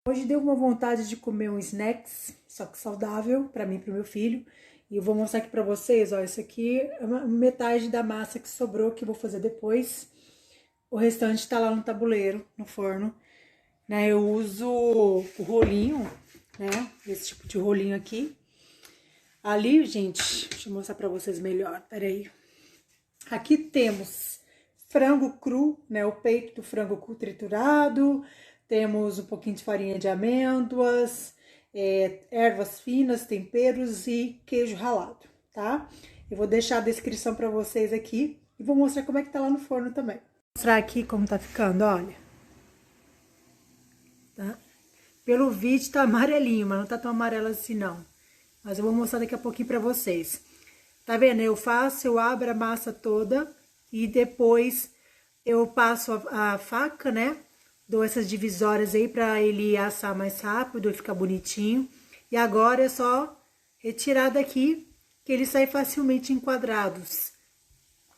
Hoje deu uma vontade de comer um snacks, só que saudável, pra mim e pro meu filho. E eu vou mostrar aqui pra vocês, ó, isso aqui é metade da massa que sobrou, que eu vou fazer depois. O restante tá lá no tabuleiro, no forno, né? Eu uso o rolinho, né? Esse tipo de rolinho aqui. Ali, gente, deixa eu mostrar pra vocês melhor, peraí. Aqui temos frango cru, né? O peito do frango cru triturado. Temos um pouquinho de farinha de amêndoas, ervas finas, temperos e queijo ralado, tá? Eu vou deixar a descrição pra vocês aqui e vou mostrar como é que tá lá no forno também. Vou mostrar aqui como tá ficando, olha. Tá? Pelo vídeo tá amarelinho, mas não tá tão amarelo assim não. Mas eu vou mostrar daqui a pouquinho pra vocês. Tá vendo? Eu abro a massa toda e depois eu passo a faca, né? Dou essas divisórias aí pra ele assar mais rápido e ficar bonitinho. E agora é só retirar daqui que ele sai facilmente enquadrados.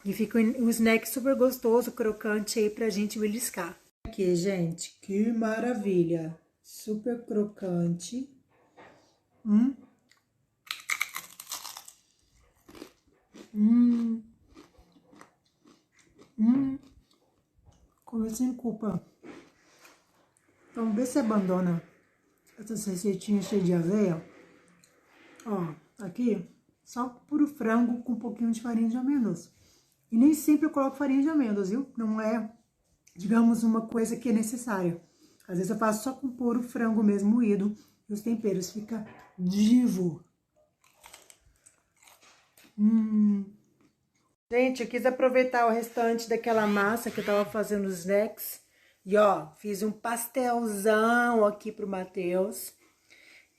E fica um snack super gostoso, crocante aí pra gente beliscar. Aqui, gente, que maravilha! Super crocante. Comer sem culpa. Então, vê se abandona essas receitinhas cheias de aveia. Ó, aqui, só puro frango com um pouquinho de farinha de amêndoas. E nem sempre eu coloco farinha de amêndoas, viu? Não é, digamos, uma coisa que é necessária. Às vezes eu faço só com puro frango mesmo moído e os temperos fica divo. Gente, eu quis aproveitar o restante daquela massa que eu tava fazendo os snacks. E ó, fiz um pastelzão aqui pro Matheus.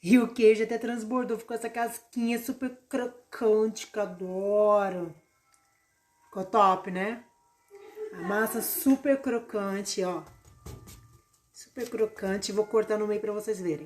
E o queijo até transbordou, ficou essa casquinha super crocante, que eu adoro. Ficou top, né? A massa super crocante, ó. Super crocante. Vou cortar no meio pra vocês verem.